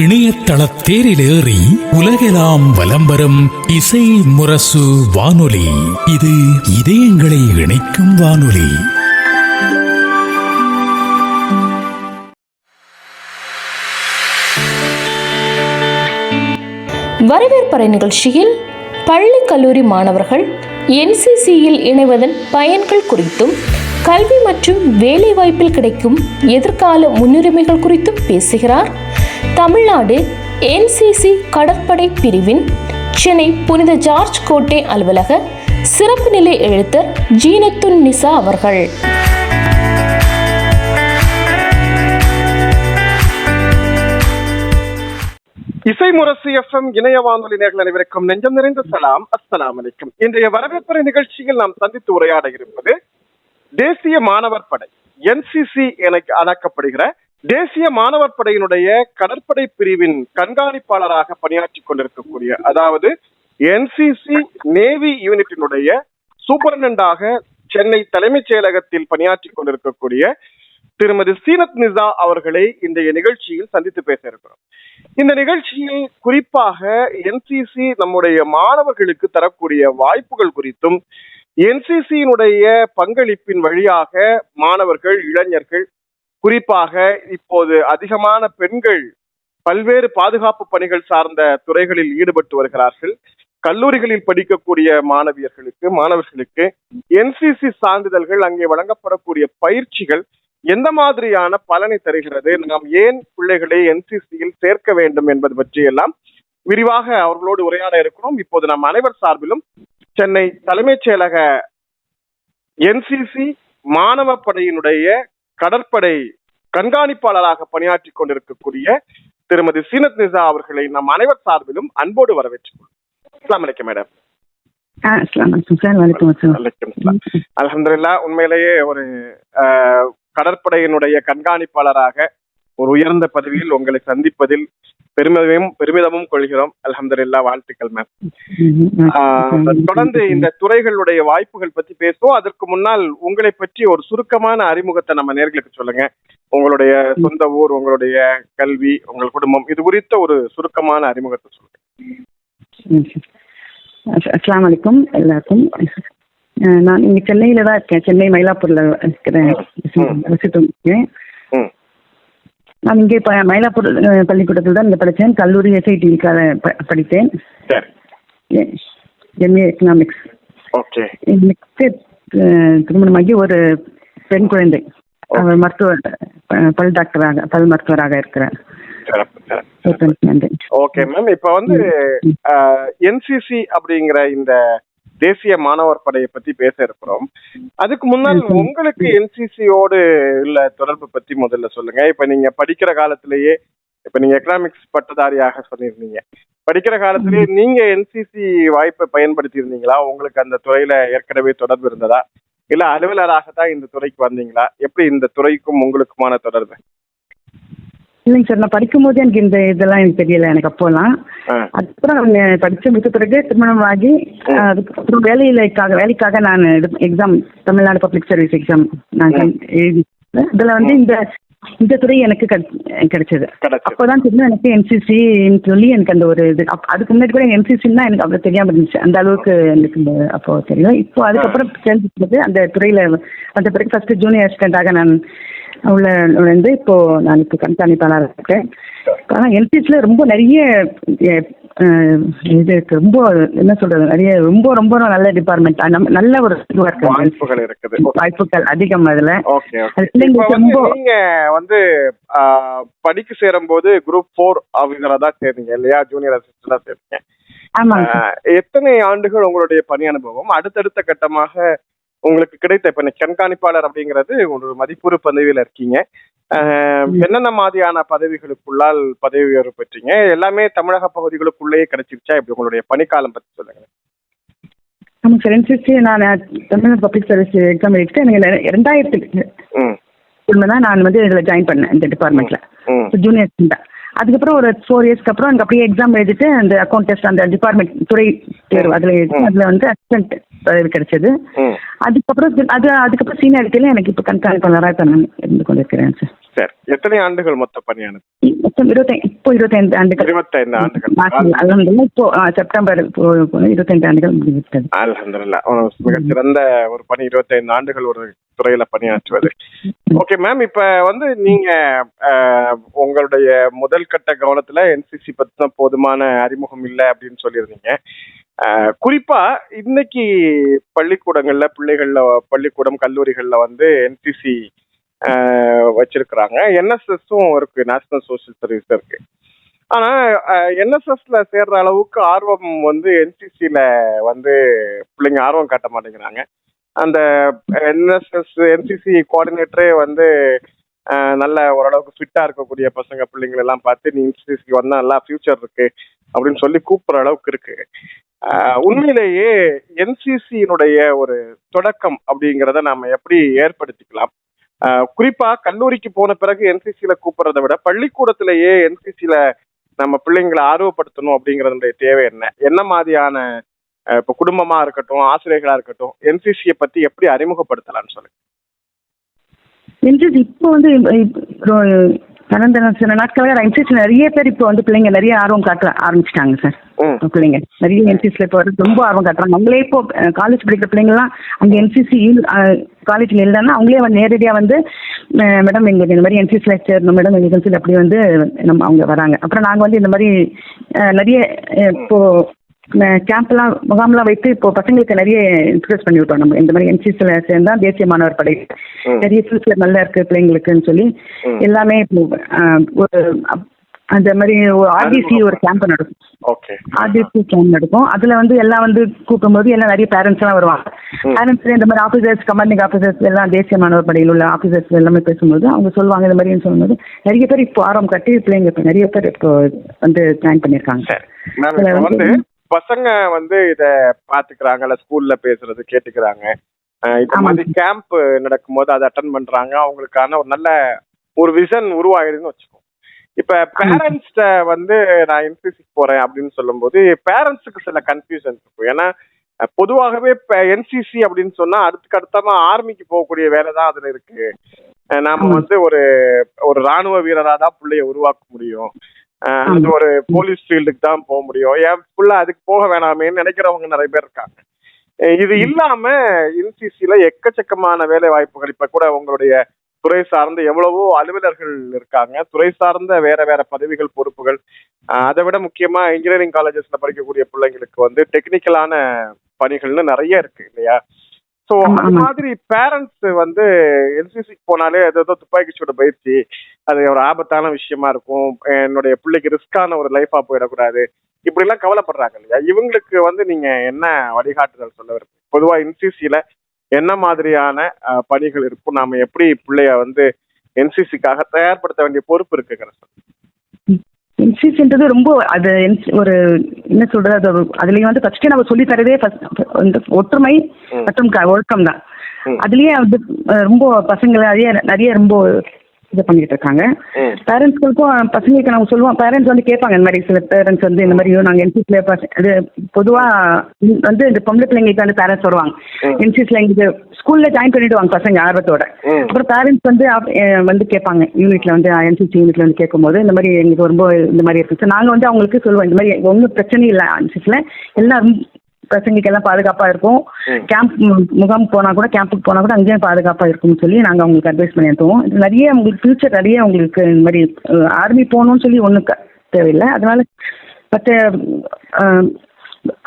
இணையதள தேரிலேறி உலகெல்லாம் வலம் வரும் இசை முரசு வானொலி. இது இதயங்களை இணைக்கும் வானொலி. வரவேற்பறை நிகழ்ச்சியில் பள்ளி கல்லூரி மாணவர்கள் NCCயில் இணைவதன் பயன்கள் குறித்தும் கல்வி மற்றும் வேலைவாய்ப்பில் கிடைக்கும் எதிர்கால முன்னுரிமைகள் குறித்தும் பேசுகிறார் தமிழ்நாடு NCC கடற்படை பிரிவின் சென்னை புனித ஜார்ஜ் கோட்டை அலுவலக சிறப்பு நிலை எழுத்தர் ஜீனத்துன் நிசா அவர்கள். இசை முரசு FM இணைய வானொலி நேயர்கள் அனைவருக்கும் நெஞ்சம் நிறைந்த சலாம், அஸ்ஸலாமு அலைக்கும். இன்றைய வரவேற்பறை நிகழ்ச்சியில் நாம் சந்தித்து உரையாட இருப்பது தேசிய மாணவர் படை NCC என அழைக்கப்படுகிற தேசிய மாணவர் படையினுடைய கடற்படை பிரிவின் கண்காணிப்பாளராக பணியாற்றி கொண்டிருக்கக்கூடிய, அதாவது NCC நேவி யூனிட்டினுடைய சூப்பரண்டாக சென்னை தலைமைச் செயலகத்தில் பணியாற்றி கொண்டிருக்கக்கூடிய திருமதி சீனத் நிசா அவர்களை இன்றைய நிகழ்ச்சியில் சந்தித்து பேச இருக்கிறோம். இந்த நிகழ்ச்சியில் குறிப்பாக NCC நம்முடைய மாணவர்களுக்கு தரக்கூடிய வாய்ப்புகள் குறித்தும், NCCயினுடைய பங்களிப்பின் வழியாக மாணவர்கள், இளைஞர்கள், குறிப்பாக இப்போது அதிகமான பெண்கள் பல்வேறு பாதுகாப்பு பணிகள் சார்ந்த துறைகளில் ஈடுபட்டு வருகிறார்கள். கல்லூரிகளில் படிக்கக்கூடிய மாணவர்களுக்கு NCC சான்றிதழ்கள், அங்கே வழங்கப்படக்கூடிய பயிற்சிகள் எந்த மாதிரியான பலனை தருகிறது, நாம் ஏன் பிள்ளைகளை NCCயில் சேர்க்க வேண்டும் என்பது பற்றி எல்லாம் விரிவாக அவர்களோடு உரையாட இருக்கிறோம். இப்போது நம் அனைவர் சார்பிலும் சென்னை தலைமைச் செயலக NCC மாணவ படையினுடைய கடற்படை கண்காணிப்பாளராக பணியாற்றி கொண்டிருக்கக்கூடிய திருமதி சீனத் நிசா அவர்களை நம் அனைவர் சார்பிலும் அன்போடு வரவேற்றுக்கொள்வோம். அஸ்ஸலாமு அலைக்கும் மேடம். அல்ஹம்துலில்லாஹ். உண்மையிலேயே ஒரு கடற்படையினுடைய கண்காணிப்பாளராக ஒரு உயர்ந்த பதவியில் உங்களை சந்திப்பதில் பெருமிதமும் கொள்கிறோம். அல்ஹம்துலில்லாஹ், வாழ்த்துக்கள் மேம். தொடர்ந்து இந்த துறைகளுடைய வாய்ப்புகள் பற்றி பேசுவோம். அதற்கு முன்னால் உங்களை பற்றி ஒரு சுருக்கமான அறிமுகத்தை நம்ம நேயர்களுக்கு சொல்லுங்க. உங்களுடைய சொந்த ஊர், உங்களுடைய கல்வி, உங்கள் குடும்பம், இது குறித்த ஒரு சுருக்கமான அறிமுகத்தை சொல்லுங்க. அஸ்ஸலாமு அலைக்கும் எல்லாருக்கும். நான் இங்க சென்னையில தான் இருக்கேன். சென்னை மயிலாப்பூர்ல இருக்கிறேன். நான் இங்கே மயிலாப்பூர் பள்ளிக்கூடத்தில் தான் இங்க படித்தேன். கல்லூரி SIT படித்தேன். MA economics. எனக்கு திருமணமாகி ஒரு பெண் குழந்தை. அவர் பல் மருத்துவராக இருக்கிறார். Okay ma'am. இப்ப வந்து NCC அப்படிங்கிற இந்த தேசிய மாணவர் படையை பத்தி பேச இருக்கிறோம். அதுக்கு முன்னால் உங்களுக்கு NCCயோடு உள்ள தொடர்பு பத்தி முதல்ல சொல்லுங்க. இப்ப நீங்க படிக்கிற காலத்திலேயே, இப்ப நீங்க எக்கனாமிக்ஸ் பட்டதாரியாக சொல்லியிருந்தீங்க, படிக்கிற காலத்திலேயே நீங்க NCC வாய்ப்பை பயன்படுத்தி இருந்தீங்களா? உங்களுக்கு அந்த துறையில ஏற்கனவே தொடர்பு இருந்ததா, இல்ல அலுவலராகத்தான் இந்த துறைக்கு வந்தீங்களா? எப்படி இந்த துறைக்கும் உங்களுக்குமான தொடர்பு? இல்லைங்க சார், நான் படிக்கும் போது எனக்கு இதெல்லாம் எனக்கு தெரியல. எனக்கு அப்போலாம். அதுக்கப்புறம் அவங்க படிச்சு முடிச்ச பிறகு திருமணம் ஆகி அதுக்கப்புறம் வேலைக்காக நான் exam, Tamil Nadu public service exam நான் எழுதி, இதுல வந்து இந்த துறை எனக்கு கிடைச்சது. அப்போதான் தெரியும் எனக்கு NCCன்னு சொல்லி எனக்கு அந்த ஒரு இது. அதுக்கு முன்னாடி கூட NCCன்னா எனக்கு அவ்வளவு தெரியாம இருந்துச்சு. அந்த அளவுக்கு எனக்கு அப்போ தெரியும். இப்போ அதுக்கப்புறம் தெரிஞ்சுக்கிறது அந்த துறையில வந்த பிறகு ஃபர்ஸ்ட் ஜூனியர் அசிஸ்டண்டாக நான் உள்ள இப்போ நான் இப்போ கண்காணிப்பாளராக இருக்கேன். ஆனால் NCCல ரொம்ப நிறைய இது இருக்கு. ரொம்ப என்ன சொல்றது, நிறைய ரொம்ப ரொம்ப நல்ல டிபார்ட்மெண்ட், நல்ல ஒரு வாய்ப்புகள் அதிகம். அதுல நீங்க வந்து படிக்க சேரும் போது குரூப் 4 ஆஃபீஸரா தான் சேர்ந்தீங்க இல்லையா? ஜூனியர் அசிஸ்டண்டா சேர்ந்தீங்க. எத்தனை ஆண்டுகள் உங்களுடைய பணி அனுபவம்? அடுத்தடுத்த கட்டமாக உங்களுக்கு கிடைத்த, இப்ப கண்காணிப்பாளர் அப்படிங்கிறது ஒரு மதிப்பூர்வ பதவியில இருக்கீங்க. என்னென்ன மாதிரியான பதவிகளுக்குள்ளால் பதவி உயர்வு பெற்றீங்க? எல்லாமே தமிழக பகுதிகளுக்குள்ளேயே கிடைச்சிருச்சா? இப்படி உங்களுடைய பணிக்காலம் பத்தி சொல்லுங்க. ஆமாம் சார், NCC நான் தமிழ்நாடு பப்ளிக் சர்வீஸ் எக்ஸாம் எழுதிட்டு எனக்கு 2000 தான் நான் வந்து இதில் ஜாயின் பண்ணேன் இந்த டிபார்ட்மெண்ட்ல ஜூனியர் தான். அதுக்கப்புறம் ஒரு 4 இயர்ஸ்க்கு அப்புறம் எனக்கு அப்படியே எக்ஸாம் எழுதிட்டு அந்த அக்கௌண்ட் டெஸ்ட், அந்த டிபார்ட்மெண்ட் துறை தேர்வு அதில் எழுதி அதில் வந்து அசிஸ்டன்ட் பதவி கிடைச்சது. அதுக்கப்புறம் சீனியாரிட்டியில எனக்கு இப்போ கண்காணிப்பாளராக நான் இருந்து கொண்டிருக்கிறேன் சார். சரி, எத்தனை ஆண்டுகள் மொத்த பணியானது? மொத்தம் 25 ஆண்டுகள். 25 ஆண்டுகள். அல்ஹம்துலில்லாஹ். இப்போ செப்டம்பர் 25 ஆண்டுகள் முடிவிட்டது. அல்ஹம்துலில்லாஹ். மிகச்சிறந்த ஒரு பணி, 25 ஆண்டுகள் ஒரு துறையில பணியாற்றுவது. ஓகே மேம், இப்ப வந்து நீங்க உங்களுடைய முதல் கட்ட கவனத்துல என்சிசி பத்தின போதுமான அறிமுகம் இல்லை அப்படின்னு சொல்லியிருந்தீங்க. குறிப்பா இன்னைக்கு பள்ளிக்கூடங்கள்ல பள்ளிக்கூடம் கல்லூரிகள்ல வந்து என்சிசி வச்சிருக்கிறாங்க. என்எஸ்எஸும் இருக்கு, நேஷனல் சோசியல் சர்வீஸ் இருக்கு. ஆனா என்எஸ்எஸ்ல சேர்ற அளவுக்கு ஆர்வம் வந்து என்சிசில வந்து பிள்ளைங்க ஆர்வம் காட்ட மாட்டேங்கிறாங்க. அந்த என்சிசி கோஆர்டினேட்டரே வந்து நல்ல ஓரளவுக்கு ஃபிட்டா இருக்கக்கூடிய பசங்க பிள்ளைங்களை எல்லாம் பார்த்து நீ என்சிசிக்கு வந்தா நல்லா ஃபியூச்சர் இருக்கு அப்படின்னு சொல்லி கூப்பிடுற அளவுக்கு இருக்கு. உண்மையிலேயே என்சிசியினுடைய ஒரு தொடக்கம் அப்படிங்கிறத நாம எப்படி ஏற்படுத்திக்கலாம்? குறிப்பா கல்லூரிக்கு போன பிறகு என்சிசில கூப்பிடுறதை விட பள்ளிக்கூடத்திலேயே என்சிசில நம்ம பிள்ளைங்களை ஆர்வப்படுத்தணும் அப்படிங்கறதுடைய தேவை என்ன? என்ன மாதிரியான இப்ப குடும்பமா இருக்கட்டும், ஆசிரியர்களா இருக்கட்டும், என்சிசியை பத்தி எப்படி அறிமுகப்படுத்தலாம்னு சொல்லுங்க. என்சிசி இப்போ வந்து கடந்த சில நாட்களாக என்சிசி நிறைய பேர் இப்போ வந்து பிள்ளைங்க நிறைய ஆர்வம் காட்ட ஆரம்பிச்சிட்டாங்க சார். பிள்ளைங்க நிறைய என்சிசில இப்போ ரொம்ப ஆர்வம் காட்டுறாங்க. அவங்களே இப்போ காலேஜ் படிக்கிற பிள்ளைங்கலாம் அங்க என்சிசி காலேஜ்ல இல்லைன்னா அவங்களே வந்து நேரடியா வந்து மேடம் எங்களுக்கு இந்த மாதிரி என்சிசில சேரணும் மேடம் எங்க என்சிசி அப்படி வந்து நம்ம அவங்க வராங்க. அப்புறம் நாங்க வந்து இந்த மாதிரி நிறைய இப்போ கேம்ப்லாம் முகாம்லாம் வைத்து இப்போ பசங்களுக்கு நிறைய இன்ட்ரெஸ்ட் பண்ணி விட்டோம். நம்ம இந்த மாதிரி என்சிசில சேர்ந்தா தேசிய மாணவர் படை நிறைய ஃபியூச்சர் நல்லா இருக்கு பிள்ளைங்களுக்குன்னு சொல்லி எல்லாமே ஒரு அந்த மாதிரி ஆர்டிசி ஒரு கேம்ப் நடக்கும். ஆர்டிசி கேம்ப் நடக்கும். அதுல வந்து எல்லாம் வந்து கூப்பிடும்போது எல்லாம் நிறைய பேரண்ட்ஸ் எல்லாம் வருவாங்க. பேரண்ட்ஸ் இந்த மாதிரி ஆஃபீஸர்ஸ், கமாண்டிங் ஆஃபீஸர்ஸ் எல்லாம் தேசிய மாணவர் படையில் உள்ள ஆஃபீஸர்ஸ் எல்லாமே பேசும்போது அவங்க சொல்லுவாங்க இந்த மாதிரி சொல்லும்போது நிறைய பேர் இப்போ ஆர்வம் கட்டி பிள்ளைங்க இப்போ நிறைய பேர் இப்போ வந்து ஜாயின் பண்ணியிருக்காங்க. பசங்க வந்து இத பாத்துக்கிறாங்கல்ல, ஸ்கூல்ல பேசுறது கேட்டுக்கிறாங்க. இந்த மாதிரி கேம்ப் நடக்கும்போது அதை அட்டன் பண்றாங்க. அவங்களுக்கான ஒரு நல்ல ஒரு விஷன் உருவாயிருதுன்னு வச்சுக்கோங்க. இப்ப பேரண்ட்ஸ்ட வந்து நான் என்சிசிக்கு போறேன் அப்படின்னு சொல்லும் போது பேரண்ட்ஸுக்கு சில கன்ஃபியூஷன் இருக்கும். ஏன்னா பொதுவாகவே என்சிசி அப்படின்னு சொன்னா அடுத்தமா ஆர்மிக்கு போகக்கூடிய வேலை தான் அதுல இருக்கு. நாம வந்து ஒரு ராணுவ வீரரா தான் பிள்ளைய உருவாக்க முடியும். அது ஒரு போலீஸ் ஃபீல்டுக்கு தான் போக முடியும். ஏன் ஃபுல்லா அதுக்கு போக வேணாமேன்னு நினைக்கிறவங்க நிறைய பேர் இருக்காங்க. இது இல்லாம என்சிசில எக்கச்சக்கமான வேலை வாய்ப்புகள், இப்ப கூட உங்களுடைய துறை சார்ந்த எவ்வளவோ அலுவலர்கள் இருக்காங்க, துறை சார்ந்த வேற பதவிகள், பொறுப்புகள். அதை விட முக்கியமா இன்ஜினியரிங் காலேஜஸ்ல படிக்கக்கூடிய பிள்ளைங்களுக்கு வந்து டெக்னிக்கலான பணிகள்னு நிறைய இருக்கு இல்லையா? ஸோ அந்த மாதிரி பேரண்ட்ஸ் வந்து என்சிசிக்கு போனாலே ஏதோ துப்பாக்கி சூடு பயிற்சி, அது ஒரு ஆபத்தான விஷயமா இருக்கும், என்னுடைய பிள்ளைக்கு ரிஸ்கான ஒரு லைஃபா போயிடக்கூடாது, இப்படி எல்லாம் கவலைப்படுறாங்க இல்லையா? இவங்களுக்கு வந்து நீங்க என்ன வழிகாட்டுதல் சொல்ல விரும்புறீங்க? பொதுவா என்சிசில என்ன மாதிரியான பணிகள் இருக்கும், நாம எப்படி பிள்ளைய வந்து என்சிசிக்காக தயார்படுத்த வேண்டிய பொறுப்பு இருக்குங்கிற என்சிசின்றது ரொம்ப அது ஒரு என்ன சொல்றது, அதுலயும் வந்து ஃபர்ஸ்ட் நம்ம சொல்லி தரதே ஒற்றுமை மற்றும் ஒழுக்கம் தான். அதுலயே வந்து ரொம்ப பசங்களை நிறைய ரொம்ப இது பண்ணிட்டு இருக்காங்க. பேரண்ட்ஸ்களுக்கும் பசங்களுக்கு நாங்கள் சொல்லுவோம், பேரண்ட்ஸ் வந்து கேட்பாங்க இந்த மாதிரி, சில பேரண்ட்ஸ் வந்து இந்த மாதிரி நாங்கள் என்சிசில அது பொதுவாக வந்து இந்த பொம்பளை பிள்ளைங்களுக்கு வந்து பேரண்ட்ஸ் வருவாங்க என்சிசில எங்களுக்கு ஸ்கூல்ல ஜாயின் பண்ணிடுவாங்க பசங்க ஆர்வத்தோட. அப்புறம் பேரண்ட்ஸ் வந்து கேட்பாங்க யூனிட்ல வந்து என்சிசி யூனிட்ல வந்து கேட்கும்போது இந்த மாதிரி எங்களுக்கு ரொம்ப இந்த மாதிரி இருக்கு. நாங்கள் வந்து அவங்களுக்கு சொல்லுவோம் இந்த மாதிரி ஒன்றும் பிரச்சனை இல்லை, என்சிசில எல்லாம் பசங்களுக்கு எல்லாம் பாதுகாப்பா இருக்கும். கேம்ப் முகாம் போனா கூட, கேம்புக்கு போனா கூட அங்கேயும் பாதுகாப்பா இருக்கும்னு சொல்லி நாங்க அவங்களுக்கு அட்வைஸ் பண்ணி அனுப்புவோம். நிறைய உங்களுக்கு ஃபியூச்சர் நிறைய உங்களுக்கு இந்த மாதிரி ஆர்மி போகணும்னு சொல்லி ஒன்றும் தேவையில்லை. அதனால மற்ற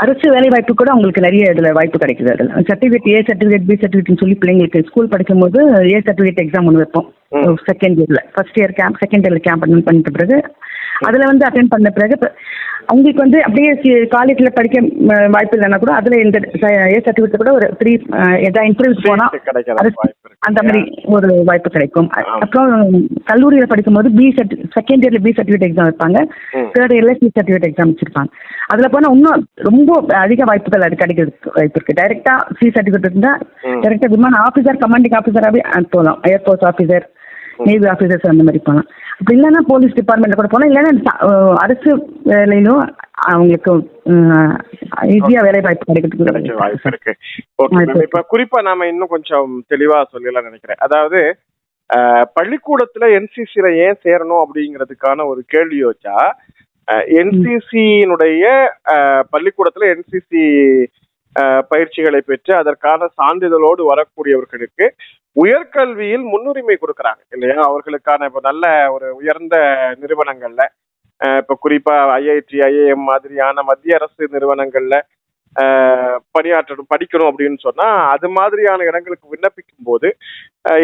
அரசு வேலை வாய்ப்பு கூட உங்களுக்கு நிறைய இதுல வாய்ப்பு கிடைக்குது. அதில் சர்டிஃபிகேட், ஏ சர்டிஃபிகேட், பி சர்டிஃபிகேட்னு சொல்லி பிள்ளைங்களுக்கு ஸ்கூல் படிக்கும் போது ஏ சர்டிஃபிகேட் எக்ஸாம் ஒன்று வைப்போம் செகண்ட் இயர்ல. ஃபர்ஸ்ட் இயர் கேம்ப், செகண்ட் இயர்ல கேம்ப் அட்டன் பண்ணிட்ட பிறகு அதுல வந்து அட்டென்ட் பண்ண பிறகு அவங்களுக்கு வந்து அப்படியே காலேஜ்ல படிக்க வாய்ப்பு இல்லைன்னா கூட அதுல இந்த ஏ சர்டிஃபிகேட் கூட ஒரு 3 ஏதாவது இன்டர்வியூ போனா அந்த மாதிரி ஒரு வாய்ப்பு கிடைக்கும். அப்புறம் கல்லூரியில படிக்கும் போது செகண்ட் இயர்ல பி சர்டிஃபிகேட் எக்ஸாம் வைப்பாங்க, தேர்ட் இயர்ல சி சர்டிஃபிகேட் எக்ஸாம் வச்சிருப்பாங்க. அதுல போனா இன்னும் ரொம்ப அதிக வாய்ப்புகள் அது கிடைக்கிறதுக்கு வாய்ப்பு இருக்கு. டைரக்டா சி சர்டிஃபிகேட் இருந்தா டைரக்டா விமான ஆஃபீஸர், கமாண்டிங் ஆஃபீஸராகவே போகலாம், ஏர்போர்ட் ஆஃபீஸர், நேவி ஆஃபீஸர்ஸ் அந்த மாதிரி போகலாம். அப்படி இல்லைன்னா போலீஸ் டிபார்ட்மெண்ட்ல கூட போகலாம், இல்லைன்னா அரசு வேலையிலும் அவங்களுக்கு ஈஸியா வேலை வாய்ப்பு கிடைக்கிறதுக்கு வாய்ப்பு இருக்கு. ஓகே, இப்ப குறிப்பா நாம இன்னும் கொஞ்சம் தெளிவா சொல்லலாம் நினைக்கிறேன். அதாவது பள்ளிக்கூடத்துல என்சிசில ஏன் சேரணும் அப்படிங்கிறதுக்கான ஒரு கேள்வி வச்சா, என்சிசியினுடைய பள்ளிக்கூடத்துல என்சிசி பயிற்சிகளை பெற்று அதற்கான சான்றிதழோடு வரக்கூடியவர்களுக்கு உயர்கல்வியில் முன்னுரிமை கொடுக்கறாங்க இல்லையா? அவர்களுக்கான இப்ப நல்ல ஒரு உயர்ந்த நிறுவனங்கள்ல, இப்ப குறிப்பா ஐஐடி, ஐஐஎம் மாதிரியான மத்திய அரசு நிறுவனங்கள்ல படிக்கணும் அப்படின்னு சொன்னா, அது மாதிரியான இடங்களுக்கு விண்ணப்பிக்கும் போது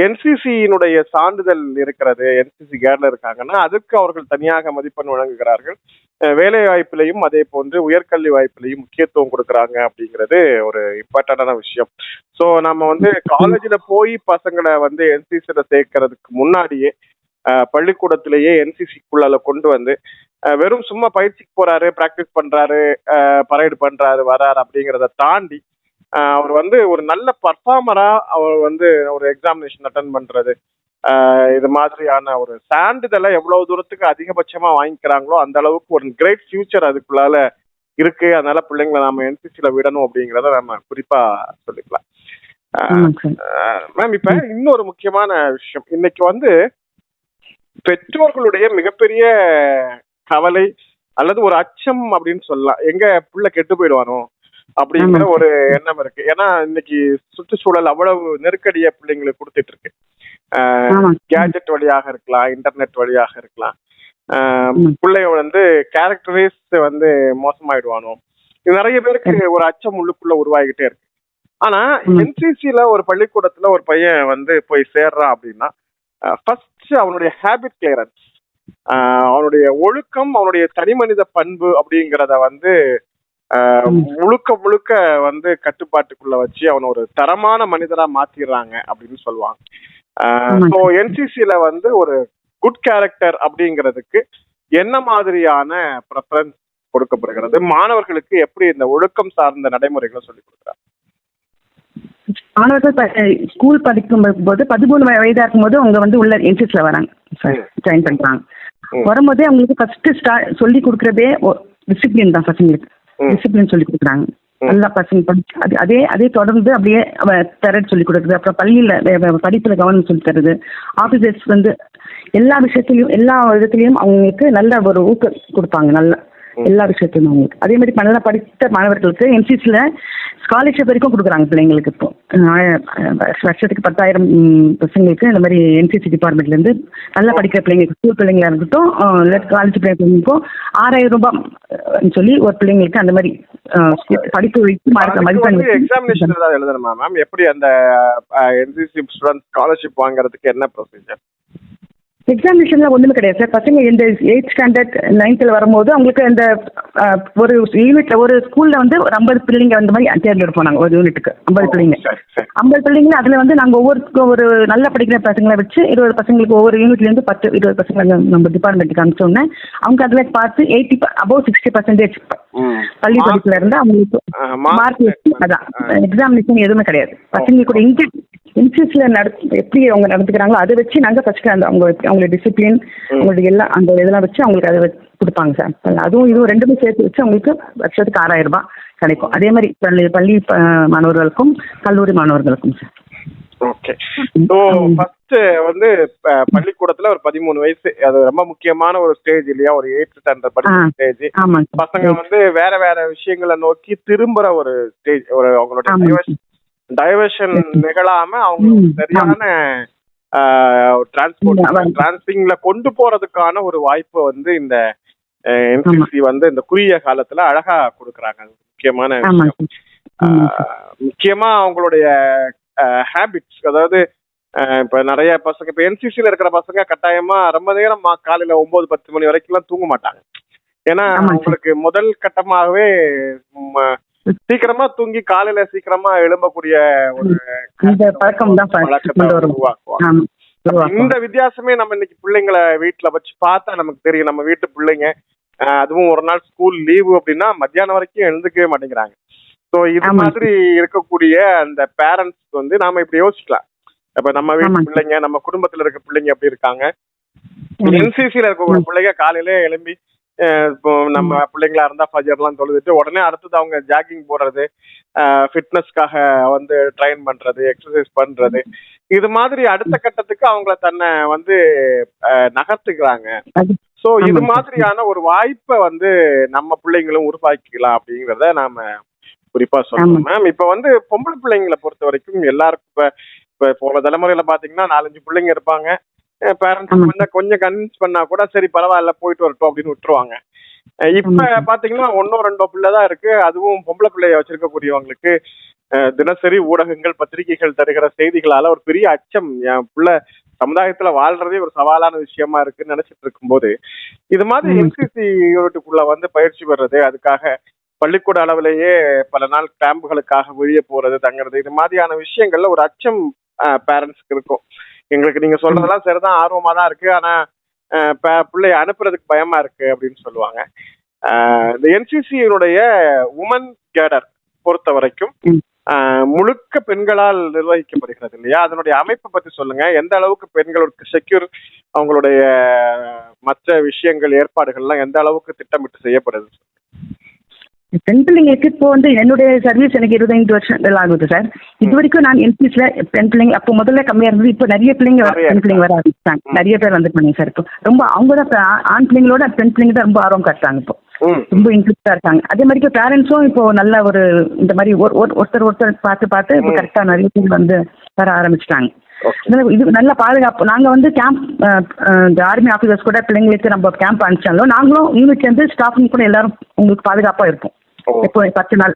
என்சிசியினுடைய சான்றிதழ் இருக்கிறது, என்சிசி கேர்ல இருக்காங்கன்னா அதுக்கு அவர்கள் தனியாக மதிப்பெண் வழங்குகிறார்கள். வேலை வாய்ப்பிலையும் அதே போன்று உயர்கல்வி வாய்ப்பிலையும் முக்கியத்துவம் கொடுக்கறாங்க அப்படிங்கிறது ஒரு இம்பார்ட்டன்டான விஷயம். ஸோ நம்ம வந்து காலேஜ்ல போய் பசங்களை வந்து என்சிசில சேர்க்கறதுக்கு முன்னாடியே பள்ளிக்கூடத்திலேயே என்சிசிக்குள்ள கொண்டு வந்து வெறும் சும்மா பயிற்சிக்கு போறாரு, பிராக்டிஸ் பண்றாரு, பரேடு பண்றாரு, வராரு அப்படிங்கிறத தாண்டி அவர் வந்து ஒரு நல்ல பர்ஃபார்மரா அவர் வந்து ஒரு எக்ஸாமினேஷன் அட்டன் பண்றது, இது மாதிரியான ஒரு சான்றிதழை எவ்வளவு தூரத்துக்கு அதிகபட்சமா வாங்கிக்கிறாங்களோ அந்த அளவுக்கு ஒரு கிரேட் ஃபியூச்சர் அதுக்குள்ளால இருக்கு. அதனால பிள்ளைங்களை நாம என்சிசில விடணும் அப்படிங்கிறத நம்ம குறிப்பா சொல்லிக்கலாம். மேம், இப்ப இன்னொரு முக்கியமான விஷயம், இன்னைக்கு வந்து பெற்றோர்களுடைய மிகப்பெரிய கவலை அல்லது ஒரு அச்சம் அப்படின்னு சொல்லலாம், எங்க பிள்ளை கெட்டு போயிடுவானோ அப்படிங்கிற ஒரு எண்ணம் இருக்கு. ஏன்னா இன்னைக்கு சுற்றுச்சூழல் அவ்வளவு நெருக்கடியா பிள்ளைங்களுக்கு கொடுத்துட்டு இருக்கு. கேஜெட் வழியாக இருக்கலாம், இன்டர்நெட் வழியாக இருக்கலாம். பிள்ளைங்க வந்து கேரக்டரைஸ் வந்து மோசமாயிடுவானோ, இது நிறைய பேருக்கு ஒரு அச்சம் உள்ளுக்குள்ள உருவாகிட்டே இருக்கு. ஆனா என்சிசில ஒரு பள்ளிக்கூடத்துல ஒரு பையன் வந்து போய் சேர்றான் அப்படின்னா, ஃபர்ஸ்ட் அவனுடைய ஹேபிட் கிளியரன்ஸ், அவனுடைய ஒழுக்கம், அவனுடைய தனி மனித பண்பு அப்படிங்கிறத வந்து முழுக்க முழுக்க வந்து கட்டுப்பாட்டுக்குள்ள வச்சு அவனை ஒரு தரமான மனிதரா மாத்திடுறாங்க அப்படின்னு சொல்லுவாங்க. ஸோ என்சிசில வந்து ஒரு குட் கேரக்டர் அப்படிங்கிறதுக்கு என்ன மாதிரியான ப்ரெஃபரன்ஸ் கொடுக்கப்படுகிறது? மாணவர்களுக்கு எப்படி இந்த ஒழுக்கம் சார்ந்த நடைமுறைகளை சொல்லிக் கொடுக்குறாங்க? மாணவர்கள் ஸ்கூல் படிக்கும் போது 13 வயதா இருக்கும்போது அவங்க வந்து உள்ள என்சிசில வராங்க, ஜாயின் பண்றாங்க. வரும்போதே அவங்களுக்கு ஃபர்ஸ்ட் சொல்லி கொடுக்கறதே டிசிப்ளின் தான். பசங்களுக்கு டிசிப்ளின் சொல்லி கொடுக்குறாங்க. நல்லா பசங்க அதே தொடர்ந்து அப்படியே தரது சொல்லி கொடுக்குறது. அப்புறம் பள்ளியில படிப்புல கவனம் சொல்லி தருது. ஆபீசர்ஸ் வந்து எல்லா விஷயத்திலையும் எல்லா விதத்திலையும் அவங்களுக்கு நல்ல ஒரு ஊக்கம் கொடுப்பாங்க, நல்ல எல்லா விஷயத்திலும் அவங்களுக்கு. அதே மாதிரி நல்லா படித்த மாணவர்களுக்கு என்சிசில ஸ்காலர்ஷிப் வரைக்கும் கொடுக்குறாங்க பிள்ளைங்களுக்கு. இப்போ வருஷத்துக்கு 10,000 பசங்களுக்கு இந்த மாதிரி என்சிசி டிபார்ட்மெண்ட்ல இருந்து நல்லா படிக்கிற பிள்ளைங்களுக்கு, ஸ்கூல் பிள்ளைங்களா இருக்கட்டும், காலேஜ் பிள்ளைங்களுக்கும் 6,000 ரூபாய் சொல்லி ஒரு பிள்ளைங்களுக்கு அந்த மாதிரி படிப்பு வைத்து மதிப்பெண். எக்ஸாமினேஷன் ஏதாவது எழுதணுமா மேம்? எப்படி அந்த என்சிசி ஸ்டூடெண்ட் ஸ்காலர்ஷிப் வாங்குறதுக்கு என்ன ப்ரொசீஜர்? எக்ஸாமினேஷன்ல ஒண்ணுமே கிடையாது சார். பசங்க இந்த 8th ஸ்டாண்டர்ட் 9th வரும்போது அவங்களுக்கு அந்த ஒரு யூனிட்ல ஒரு ஸ்கூல்ல வந்து ஒரு 50 பிள்ளைங்க அந்த மாதிரி தேர்ந்தெடுப்போம் நாங்க. ஒரு யூனிட்டுக்கு 50 பிள்ளைங்க. 50 பிள்ளைங்க அதுல வந்து நாங்க ஒரு நல்ல படிக்கிற பசங்களை வச்சு 20 பசங்களுக்கு ஒவ்வொரு யூனிட்ல இருந்து 10-20 பசங்களை நம்ம டிபார்ட்மெண்ட்டுக்கு அனுப்பிச்சோன்னே அவங்க அதுல பார்த்து 60% பள்ளி படிப்புல இருந்து அவங்களுக்கு மார்க் வச்சு. அதான் எக்ஸாமினேஷன் எதுவுமே கிடையாது. பசங்களுக்கு கூட இன்ஸ்டியூட்ல எப்படி அவங்க நடந்துக்கிறாங்களோ அதை வச்சு நாங்க ஃபர்ஸ்ட் அந்த அவங்களோட டிசிப்ளின், அவங்களுடைய எல்லாம் அந்த இதெல்லாம் வச்சு அவங்களுக்கு அதை கொடுப்பாங்க சார். அதுவும் இதுவும் ரெண்டுமே சேர்த்து வச்சு அவங்களுக்கு வருஷத்துக்கு 6,000 ரூபாய் கிடைக்கும். அதே மாதிரி பள்ளி மாணவர்களுக்கும் கல்லூரி மாணவர்களுக்கும் சார். ஓகே. ஸோ ஃபர்ஸ்ட் வந்து பள்ளிக்கூடத்துல ஒரு 13 வயசு, அது ரொம்ப முக்கியமான ஒரு ஸ்டேஜ் இல்லையா? ஒரு 8th ஸ்டாண்டர்ட் படிக்கிற ஸ்டேஜ். பசங்க வந்து வேற வேற விஷயங்களை நோக்கி திரும்புற ஒரு ஸ்டேஜ். ஒரு அவங்களோட டைவர்ஷன் நிகழாம அவங்க சரியான டிரான்ஸ்பிங்ல கொண்டு போறதுக்கான ஒரு வாய்ப்பு வந்து இந்த என்சிசி வந்து இந்த குறுகிய காலத்துல அழகா கொடுக்குறாங்க. முக்கியமான விஷயம். முக்கியமா அவங்களுடைய ஹேபிட்ஸ், அதாவது இப்ப நிறைய பசங்க இப்ப என்சிசில இருக்கிற பசங்க கட்டாயமா ரொம்ப நேரம் காலையில 9-10 மணி வரைக்கும் எல்லாம் தூங்க மாட்டாங்க. ஏன்னா அவங்களுக்கு முதல் கட்டமாகவே சீக்கிரமா தூங்கி காலையில சீக்கிரமா எழும்பக்கூடிய ஒரு உருவாக்குவாங்க. இந்த வித்தியாசமே நம்ம இன்னைக்கு பிள்ளைங்களை வீட்டுல வச்சு பார்த்தா நமக்கு தெரியும். நம்ம வீட்டு பிள்ளைங்க அதுவும் ஒரு நாள் ஸ்கூல் லீவு அப்படின்னா மத்தியானம் வரைக்கும் எழுந்துக்கவே மாட்டேங்கிறாங்க. ஸோ இது மாதிரி இருக்கக்கூடிய அந்த பேரண்ட்ஸ் வந்து நாம இப்படி யோசிக்கலாம். இப்ப நம்ம வீட்டு பிள்ளைங்க, நம்ம குடும்பத்துல இருக்க பிள்ளைங்க எப்படி இருக்காங்க, என்சிசில இருக்கக்கூடிய பிள்ளைங்க காலையில எழும்பி இப்போ நம்ம பிள்ளைங்களா இருந்தா ஃபஜர்லாம் தொழுதுட்டு உடனே அடுத்தது அவங்க ஜாகிங் போடுறது, ஃபிட்னஸ்க்காக வந்து ட்ரைன் பண்றது, எக்ஸசைஸ் பண்றது, இது மாதிரி அடுத்த கட்டத்துக்கு அவங்கள தன்னை வந்து நகர்த்துக்கிறாங்க. சோ இது மாதிரியான ஒரு வாய்ப்பை வந்து நம்ம பிள்ளைங்களும் உருவாக்கிக்கலாம் அப்படிங்கறத நாம குறிப்பா சொல்லணும் மேம். இப்ப வந்து பொம்பளை பிள்ளைங்களை பொறுத்த வரைக்கும் எல்லாருக்கும் இப்ப போன தலைமுறையில பாத்தீங்கன்னா 4-5 பிள்ளைங்க இருப்பாங்க. பேரண்ட்ஸ் கொஞ்சம் கன்வின்ஸ் பண்ணா கூட சரி பரவாயில்ல போயிட்டு வரட்டும் அப்படின்னு விட்டுருவாங்க. இப்ப பாத்தீங்கன்னா 1-2 பிள்ளைதான் இருக்கு. அதுவும் பொம்பளை பிள்ளைய வச்சிருக்கக்கூடியவங்களுக்கு தினசரி ஊடகங்கள், பத்திரிகைகள் தருகிற செய்திகளால ஒரு பெரிய அச்சம், என் பிள்ளை சமுதாயத்துல வாழ்றதே ஒரு சவாலான விஷயமா இருக்குன்னு நினைச்சிட்டு இருக்கும்போது இது மாதிரி என்சிசி யூனிட்டுக்குள்ள வந்து பயிற்சி பெறது, அதுக்காக பள்ளிக்கூட அளவிலேயே பல நாள் கேம்புகளுக்காக வெளியே போறது, தங்குறது, இது மாதிரியான விஷயங்கள்ல ஒரு அச்சம் பேரண்ட்ஸ்க்கு இருக்கும். எங்களுக்கு நீங்க சொல்றதெல்லாம் சரிதான், ஆர்வமா தான் இருக்கு, ஆனா பிள்ளைய அனுப்புறதுக்கு பயமா இருக்கு அப்படின்னு சொல்லுவாங்க. இந்த என்சிசியினுடைய உமன் கேடர் பொறுத்த வரைக்கும் முழுக்க பெண்களால் நிர்வகிக்கப்படுகிறது இல்லையா? அதனுடைய அமைப்பை பத்தி சொல்லுங்க. எந்த அளவுக்கு பெண்களுக்கு செக்யூர், அவங்களுடைய மற்ற விஷயங்கள், ஏற்பாடுகள்லாம் எந்த அளவுக்கு திட்டமிட்டு செய்யப்படுது? பெண் பிள்ளைங்களுக்கு இப்போ வந்து என்னுடைய சர்வீஸ் எனக்கு 25 வருஷங்கள் ஆகுது சார். இது வரைக்கும் நான் என்சிசில பெண் பிள்ளைங்க அப்போ முதல்ல கம்மியா இருந்தது. இப்போ நிறைய பிள்ளைங்க பெண் பிள்ளைங்க வர ஆரம்பிச்சாங்க. நிறைய பேர் வந்துட்டாங்க சார். இப்போ ரொம்ப அவங்க தான் ஆண் பிள்ளைங்களோட பெண் பிள்ளைங்க தான் ரொம்ப ஆர்வம் காட்டுறாங்க. இப்போ ரொம்ப இன்ட்ரெஸ்டா இருக்காங்க. அதே மாதிரி பேரண்ட்ஸும் இப்போ நல்ல ஒரு இந்த மாதிரி ஒருத்தர் பார்த்து இப்போ கரெக்டா நிறைய பேர் வந்து வர ஆரம்பிச்சிட்டாங்க. இது நல்ல பாதுகாப்பு. நாங்க வந்து கேம்ப், இந்த ஆர்மி ஆபீசர்ஸ் கூட பிள்ளைங்களுக்கு நம்ம கேம்ப் அனுப்பிச்சாலும் நாங்களும் யூனிட்ல இருந்து ஸ்டாஃபிங் கூட எல்லாரும் உங்களுக்கு பாதுகாப்பா இருக்கும். எப்போ 10 நாள்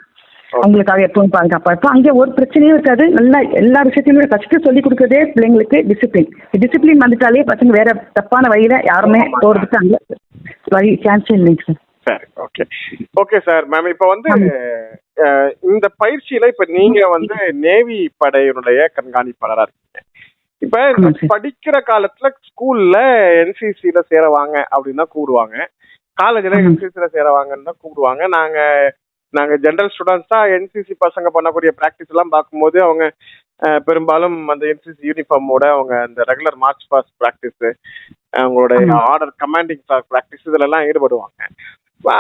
அவங்களுக்காக எப்பவும் பாதுகாப்பா இருப்போம். அங்கே ஒரு பிரச்சனையும் இருக்காது. நல்லா எல்லா விஷயத்தையுமே ஃபர்ஸ்ட் சொல்லி கொடுக்கறதே பிள்ளைங்களுக்கு டிசிப்ளின். டிசிப்ளின் வந்துட்டாலே பசங்க வேற தப்பான வழியில யாருமே போறதுக்கு அங்கே வழி சான்ஸ் இல்லைங்க சார். சரி, ஓகே ஓகே சார். மேம் இப்ப வந்து இந்த பயிற்சியில இப்ப நீங்க வந்து நேவி படையினுடைய கண்காணிப்பாளரா இருக்கீங்க. இப்ப படிக்கிற காலத்துல ஸ்கூல்ல என்சிசில சேரவாங்க அப்படின்னு தான் கூடுவாங்க, காலேஜ்ல என்சிசில சேரவாங்கன்னு தான் கூடுவாங்க. நாங்க ஜெனரல் ஸ்டூடெண்ட்ஸ் தான் என்சிசி பசங்க பண்ணக்கூடிய பிராக்டிஸ் எல்லாம் பார்க்கும்போது அவங்க பெரும்பாலும் அந்த என்சிசி யூனிஃபார்மோட அவங்க அந்த ரெகுலர் மார்ச் பாஸ்ட் பிராக்டிஸ், அவங்களுடைய ஆர்டர் கமாண்டிங் பிராக்டிஸ் இதுல எல்லாம் ஈடுபடுவாங்க.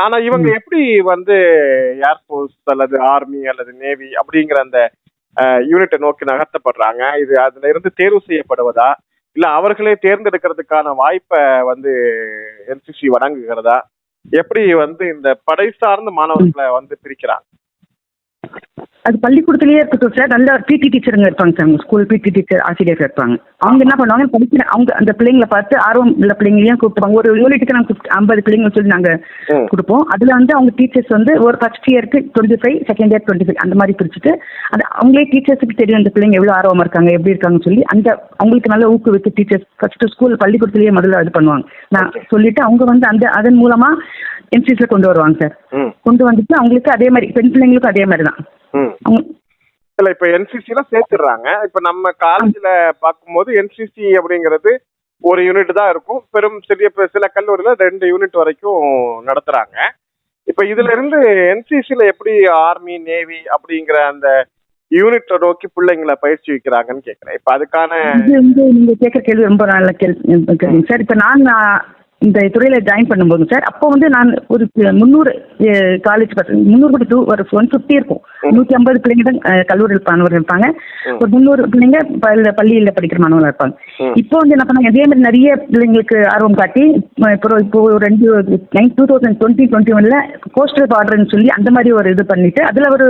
ஆனா இவங்க எப்படி வந்து ஏர்போர்ஸ் அல்லது ஆர்மி அல்லது நேவி அப்படிங்கிற அந்த யூனிட்டை நோக்கி நகர்த்தப்படுறாங்க? இது அதுல இருந்து தேர்வு செய்யப்படுவதா, இல்ல அவர்களே தேர்ந்தெடுக்கிறதுக்கான வாய்ப்பை வந்து என்சிசி வழங்குகிறதா? எப்படி வந்து இந்த படை சார்ந்த மாணவர்களை வந்து பிரிக்கிறாங்க? அது பள்ளிக்கூடத்திலேயே இருக்கட்டும் சார். நல்ல பிடி டீச்சருங்க இருப்பாங்க சார். ஸ்கூல் பிடி டீச்சர் ஆசிரியர் இருப்பாங்க. அவங்க என்ன பண்ணுவாங்க, படிக்கிற அவங்க அந்த பிள்ளைங்களை பார்த்து ஆர்வம் உள்ள பிள்ளைங்களையும் கூப்பிடுவாங்க. ஒரு யூனிட்டுக்கு நாங்கள் 50 பிள்ளைங்க சொல்லி நாங்கள் கொடுப்போம். அதுல வந்து அவங்க டீச்சர்ஸ் வந்து ஒரு ஃபர்ஸ்ட் இயருக்கு 25, செகண்ட் இயர் 25 அந்த மாதிரி பிரிச்சுட்டு அது அவங்களே டீச்சர்ஸுக்கு தெரியும் அந்த பிள்ளைங்க எவ்வளவு ஆர்வமா இருக்காங்க, எப்படி இருக்காங்கன்னு சொல்லி அந்த அவங்களுக்கு நல்ல ஊக்குவித்து டீச்சர்ஸ் ஃபர்ஸ்ட் ஸ்கூல் பள்ளிக்கூடத்திலேயே முதல்ல இது பண்ணுவாங்க. நான் சொல்லிட்டு அவங்க வந்து அந்த அதன் மூலமா என்சிசில கொண்டு வருவாங்க சார். கொண்டு வந்துட்டு அவங்களுக்கு அதே மாதிரி பெண் பிள்ளைங்களுக்கும் அதே மாதிரி தான். இல்ல இப்ப என்சிசில சேர்த்துடுறாங்க. இப்ப நம்ம காலேஜ்ல பார்க்கும்போது என்சிசி அப்படிங்கிறது ஒரு யூனிட் தான் இருக்கும். சில கல்லூரியில 2 யூனிட் வரைக்கும் நடத்துறாங்க. இப்ப இதுல இருந்து என்சிசில எப்படி ஆர்மி நேவி அப்படிங்கிற அந்த யூனிட்டை நோக்கி பிள்ளைங்களை பயிற்சி வைக்கிறாங்கன்னு கேக்குறேன். இப்ப அதுக்கான நீங்க கேட்கிற கேள்வி ரொம்ப நல்ல கேள்வி சார். இப்ப நான் இந்த துறையில ஜாயின் பண்ணும்போது சார், அப்போ வந்து நான் ஒரு 300 காலேஜ் பசங்க, 300 ஒரு 150 இருக்கும். 150 பிள்ளைங்க தான் கல்லூரி மாணவர்கள் இருப்பாங்க. ஒரு 300 பிள்ளைங்க பள்ளியில படிக்கிற மாணவர்கள் இருப்பாங்க. இப்போ வந்து என்ன பண்ணாங்க, அதே மாதிரி நிறைய பிள்ளைங்களுக்கு ஆர்வம் காட்டி இப்போ 2020-21 கோஸ்டல் பார்டர்னு சொல்லி அந்த மாதிரி ஒரு இது பண்ணிட்டு அதுல ஒரு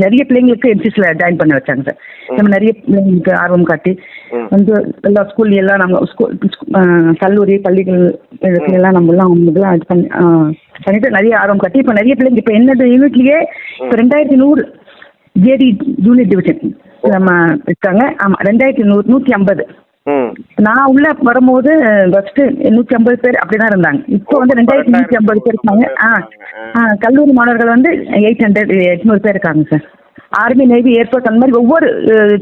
நிறைய பிள்ளைங்களுக்கு என்சிசில ஜாயின் பண்ண வச்சாங்க சார். நம்ம நிறைய பிள்ளைங்களுக்கு ஆர்வம் காட்டி வந்து எல்லா ஸ்கூல்ல எல்லாம் நம்ம கல்லூரி பள்ளிகள் எல்லாம் நம்ம எல்லாம் இது பண்ணிட்டு நிறைய ஆர்வம் காட்டி இப்போ நிறைய பிள்ளைங்க இப்போ என்னோட யூனிட்லயே இப்போ 2100 ஜேடி யூனிட் டிவிஷன் நம்ம இருக்காங்க. ஆமா 2150. நான் உள்ள வரும்போது ஃபர்ஸ்ட் 150 பேர் அப்படிதான் இருந்தாங்க. இப்போ வந்து 2150 பேர் இருக்காங்க. கல்லூரி மாணவர்கள் வந்து 800 பேர் இருக்காங்க சார். ஆர்மி நேவி ஏர்போர்ட் அந்த மாதிரி ஒவ்வொரு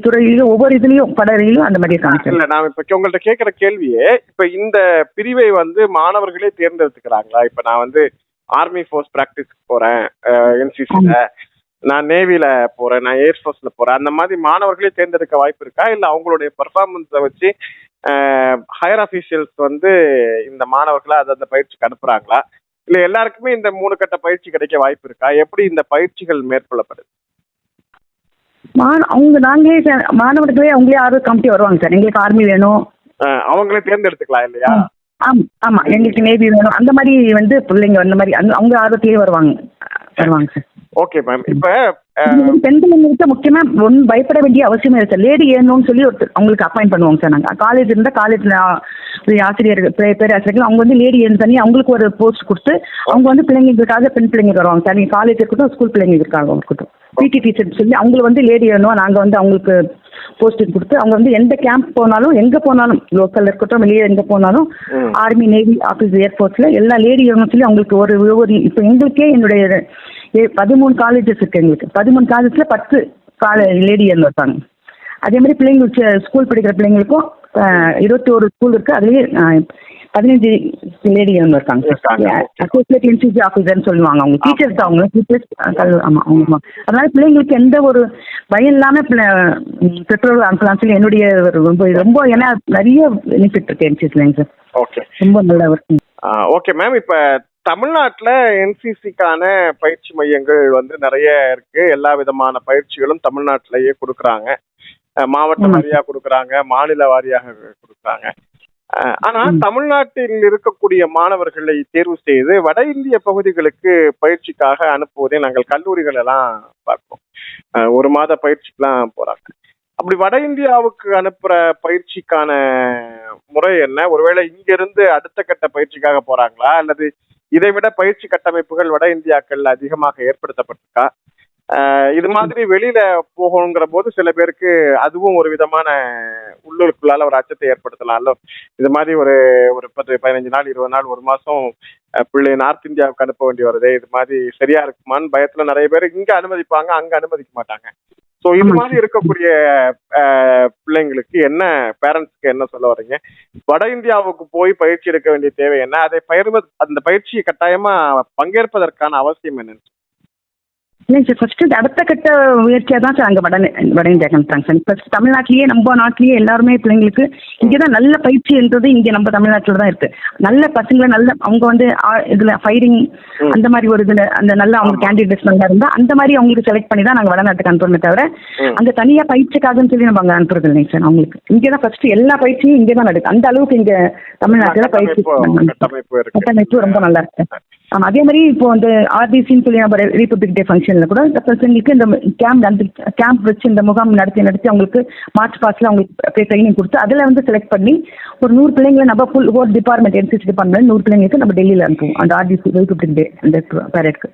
துறையிலும் ஒவ்வொரு இதுலயும் படையிலும் அந்த மாதிரி இருக்காங்க சார். இல்ல நான் இப்ப உங்கள்ட்ட கேட்கிற கேள்வியே, இப்ப இந்த பிரிவை வந்து மாணவர்களே தேர்ந்தெடுத்துக்கிறாங்களா? இப்ப நான் வந்து ஆர்மி ஃபோர்ஸ் பிராக்டிஸ் போறேன் என்சிசில, நான் நேவில போறேன், நான் ஏர்ஃபோர்ஸ்ல போறேன், அந்த மாதிரி மாணவர்களே தேர்ந்தெடுக்க வாய்ப்பு இருக்கா? இல்ல அவங்களுடைய பெர்ஃபார்மன்ஸை வச்சு ஹையர் அஃபீஷியல்ஸ் வந்து இந்த மாணவர்களை அந்த பயிற்சிக்கு அனுப்புறாங்களா? இல்ல எல்லாருக்குமே இந்த 3 கட்ட பயிற்சி கிடைக்க வாய்ப்பு இருக்கா? எப்படி இந்த பயிற்சிகள் மேற்கொள்ளப்படுது? நாங்களே மாணவர்களே அவங்களே ஆர்வம் காமிட்டி வருவாங்க சார். எங்களுக்கு ஆர்மி வேணும். அவங்களே தேர்ந்தெடுத்துக்கலாம் இல்லையா? ஆமா எங்களுக்கு நேவி வேணும் அந்த மாதிரி வந்து பிள்ளைங்க அந்த மாதிரி அவங்க ஆர்வத்திலேயே வருவாங்க சார். Okay ma'am. இப்ப பெண் பிள்ளைங்களுக்கு முக்கியமா ஒன்றும் பயப்பட வேண்டிய அவசியமே இல்லை சார். லேடி ஏறணும்னு சொல்லி அவங்களுக்கு அப்பாயிண்ட் பண்ணுவாங்க சார். நாங்கள் காலேஜ் இருந்தால் காலேஜ்ல ஆசிரியர்கள் பேராசிரியர்கள் அவங்க வந்து லேடி ஏன்னு தண்ணி அவங்களுக்கு ஒரு போஸ்ட் கொடுத்து அவங்க வந்து பிள்ளைங்களுக்காக பெண் பிள்ளைங்க வருவாங்க சார். நீங்கள் காலேஜ் இருக்கட்டும் ஸ்கூல் பிள்ளைங்க இருக்காங்க இருக்கட்டும் பிடி டீச்சர் சொல்லி அவங்களை வந்து லேடி ஏறணும் நாங்கள் வந்து அவங்களுக்கு போஸ்டிங் கொடுத்து அவங்க வந்து எந்த கேம்ப் போனாலும் எங்கே போனாலும் லோக்கல் இருக்கட்டும் வெளியே எங்கே போனாலும் ஆர்மி நேவி ஆஃபீஸ் ஏர்ஃபோர்ஸில் எல்லா லேடி ஏறணும் சொல்லி அவங்களுக்கு ஒரு இப்போ எங்களுக்கே என்னுடைய 13 காலேஜஸ் இருக்கு. எங்களுக்கு 13 காலேஜில் 10 லேடி ஏர்னு இருப்பாங்க. அதே மாதிரி பிள்ளைங்களுக்கு ஸ்கூல் படிக்கிற பிள்ளைங்களுக்கும் 21 ஸ்கூல் இருக்கு. அதுலேயே 15 லேடி ஏர்னு இருக்காங்க. அசோசியேட் என்சிசி ஆஃபீஸர்னு சொல்லுவாங்க. அவங்க டீச்சர்ஸ் அவங்க டீச்சர்ஸ் ஆமாம் அவங்க. அதனால பிள்ளைங்களுக்கு எந்த ஒரு பயம் இல்லாமல் பெற்றோர்கள் அனுப்பலாம் சொல்லி என்னுடைய ரொம்ப ஏன்னா நிறைய பெனிஃபிட் இருக்கு என்சிசிலேங்க சார். ஓகே ரொம்ப நல்ல ஒர்க். Okay ma'am. இப்ப தமிழ்நாட்டுல என்சிசிக்கான பயிற்சி மையங்கள் வந்து நிறைய இருக்கு. எல்லா விதமான பயிற்சிகளும் தமிழ்நாட்டிலேயே கொடுக்குறாங்க. மாவட்ட வாரியா கொடுக்குறாங்க, மாநில வாரியாக கொடுக்குறாங்க. ஆனா தமிழ்நாட்டில் இருக்கக்கூடிய மாணவர்களை தேர்வு செய்து வட இந்திய பகுதிகளுக்கு பயிற்சிக்காக அனுப்புவதை நாங்கள் கல்லூரிகள் எல்லாம் பார்ப்போம். 1 மாத பயிற்சிக்கெல்லாம் போறாங்க. அப்படி வட இந்தியாவுக்கு அனுப்புற பயிற்சிக்கான முறை என்ன? ஒருவேளை இங்க இருந்து அடுத்த கட்ட பயிற்சிக்காக போறாங்களா அல்லது இதை விட பயிற்சி கட்டமைப்புகள் வட இந்தியாக்கள்ல அதிகமாக ஏற்படுத்தப்பட்டிருக்கா? இது மாதிரி வெளியில போகணுங்கிற போது சில பேருக்கு அதுவும் ஒரு விதமான உள்ளூருக்குள்ளால ஒரு அச்சத்தை ஏற்படுத்தலாம்ல. இது மாதிரி ஒரு 10, 15 நாள், 20 நாள், 1 மாசம் பிள்ளை நார்த் இந்தியாவுக்கு அனுப்ப வேண்டி வருது, இது மாதிரி சரியா இருக்குமான்னு பயத்துல நிறைய பேர் இங்க அனுமதிப்பாங்க, அங்க அனுமதிக்க மாட்டாங்க. ஸோ இது மாதிரி இருக்கக்கூடிய பிள்ளைங்களுக்கு என்ன, பேரண்ட்ஸ்க்கு என்ன சொல்ல வர்றீங்க? வட இந்தியாவுக்கு போய் பயிற்சி எடுக்க வேண்டிய தேவை என்ன? அதை அந்த பயிற்சியை கட்டாயமா பங்கேற்பதற்கான அவசியம் என்ன? இல்லைங்க சார், ஃபர்ஸ்ட் அடுத்த கட்ட முயற்சியாக தான் சார் அங்கே வட இந்தியா அனுப்புறாங்க சார். ஃபர்ஸ்ட் தமிழ்நாட்டிலேயே நம்ம நாட்டிலேயே எல்லாருமே பிள்ளைங்களுக்கு இங்கே தான் நல்ல பயிற்சின்றது இங்கே நம்ம தமிழ்நாட்டில் தான் இருக்கு. நல்ல பசங்களை நல்ல அவங்க வந்து இதில் ஃபைரிங் அந்த மாதிரி ஒரு இதில் அந்த நல்ல அவங்க கேண்டிடேட்ஸ் நல்லா இருந்தால் அந்த மாதிரி அவங்களுக்கு செலக்ட் பண்ணி தான் நாங்கள் வடநாட்டுக்கு அனுப்புறோமே தவிர அங்கே தனியாக பயிற்சிக்காகன்னு சொல்லி நம்ம அங்கே அனுப்புறது இல்லைங்க சார். அவங்களுக்கு இங்கே தான் ஃபர்ஸ்ட் எல்லா பயிற்சியும் இங்கே தான் நடக்குது. அந்த அளவுக்கு இங்கே தமிழ்நாட்டில் பயிற்சி கட்டமைப்பு ரொம்ப நல்லா இருக்கு. ஆமாம், அதே மாதிரி இப்போ வந்து ஆர்டிசின்னு சொல்லி நம்ம ரிபப்ளிக் டே ஃபங்க்ஷனில் கூட இந்த பர்சனுக்கு இந்த கேம்ப் வச்சு இந்த முகாம் நடத்தி அவங்களுக்கு மார்ச் பாஸ்ல அவங்களுக்கு ட்ரைனிங் கொடுத்து அதில் வந்து செலக்ட் பண்ணி ஒரு 100 பிள்ளைங்களை நம்ம full whole department NCC department 100 பிள்ளைங்களுக்கு நம்ம டெல்லியில் அனுப்புவோம் அந்த ஆர்டிசி ரிபப்ளிக் டே அந்த பேரட்க்கு.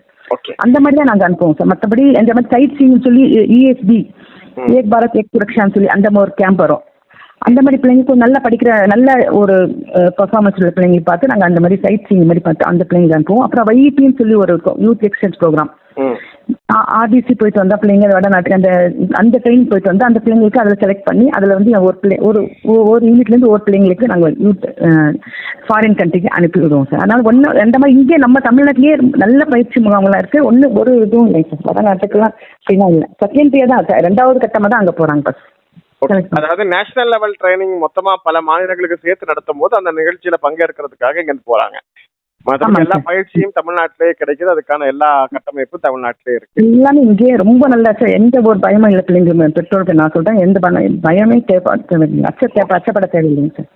அந்த மாதிரி தான் நாங்கள் அனுப்புவோம் சார். மற்றபடி இந்த மாதிரி சைட் சீன்னு சொல்லி இஎஸ்டி ஏக் பாரத் ஏக் சுரக்ஷான்னு சொல்லி அந்த மாதிரி ஒரு கேம்ப் வரும். அந்த மாதிரி பிள்ளைங்களுக்கு நல்லா படிக்கிற நல்ல ஒரு பர்ஃபார்மன்ஸ் உள்ள பிள்ளைங்களை பார்த்து நாங்கள் அந்த மாதிரி சைட் சீன் மாதிரி பார்த்து அந்த பிள்ளைங்க அனுப்புவோம். அப்புறம் வைஇபின்னு சொல்லி ஒரு யூத் எக்ஸ்சேஞ்ச் ப்ரோக்ராம் ஆர்டிசி போயிட்டு வந்தால் பிள்ளைங்க வடநாட்டுக்கு அந்த ட்ரெயின் போயிட்டு வந்தால் அந்த பிள்ளைங்களுக்கு அதில் செலக்ட் பண்ணி அதில் வந்து ஒரு யூனிட்லேருந்து ஒரு பிள்ளைங்களுக்கு நாங்கள் யூத் ஃபாரின் கண்ட்ரிக்கு அனுப்பி விடுவோம் சார். அதனால் அந்த மாதிரி இங்கே நம்ம தமிழ்நாட்டிலேயே நல்ல பயிற்சி முகாம்லாம் இருக்குது. ஒரு இதுவும் இல்லை சார். வடநாட்டுக்குலாம் அப்படின்னா இல்லை. செகண்ட் இயர் தான் 2வது கட்டமாக தான் அங்கே போகிறாங்க பஸ். அதாவது நேஷனல் லெவல் ட்ரைனிங் மொத்தமா பல மாநிலங்களுக்கு சேர்த்து நடத்தும் போது அந்த நிகழ்ச்சியில பங்கேற்கிறதுக்காக இங்க போறாங்க. எல்லா பயிற்சியும் தமிழ்நாட்டிலேயே கிடைக்குது. அதுக்கான எல்லா கட்டமைப்பும் தமிழ்நாட்டிலே இருக்கு. எல்லாமே இங்கேயே ரொம்ப நல்லா சார். எந்த ஒரு பயமும் இல்லை பிள்ளைங்க பெற்றோருக்கு. நான் சொல்றேன் எந்த பயமே அச்சப்பட தேவையில்லைங்க சார்.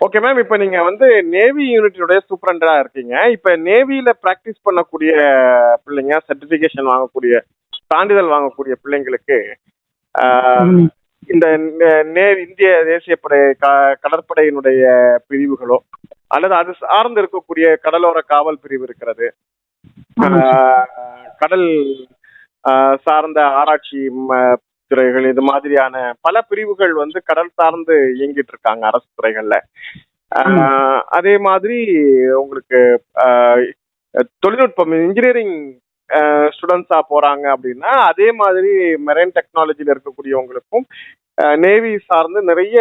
Okay ma'am. இப்ப நீங்க வந்து நேவி யூனிட்டுடைய சூப்பரண்டரா இருக்கீங்க. இப்ப நேவியில பிராக்டிஸ் பண்ணக்கூடிய பிள்ளைங்க, சர்டிபிகேஷன் வாங்கக்கூடிய, சான்றிதழ் வாங்கக்கூடிய பிள்ளைங்களுக்கு இந்த இந்திய தேசிய படை கடற்படையினுடைய பிரிவுகளோ அல்லது அது சார்ந்து இருக்கக்கூடிய கடலோர காவல் பிரிவு இருக்கிறது, கடல் சார்ந்த ஆராய்ச்சி துறைகள், இது மாதிரியான பல பிரிவுகள் வந்து கடல் சார்ந்து இயங்கிட்டு இருக்காங்க அரசு துறைகள்ல. அதே மாதிரி உங்களுக்கு தொழில்நுட்பம் இன்ஜினியரிங் ஸ்டூடெண்ட்ஸா போறாங்க அப்படின்னா அதே மாதிரி மெரைன் டெக்னாலஜில இருக்கக்கூடியவங்களுக்கும் நேவி சார்ந்து நிறைய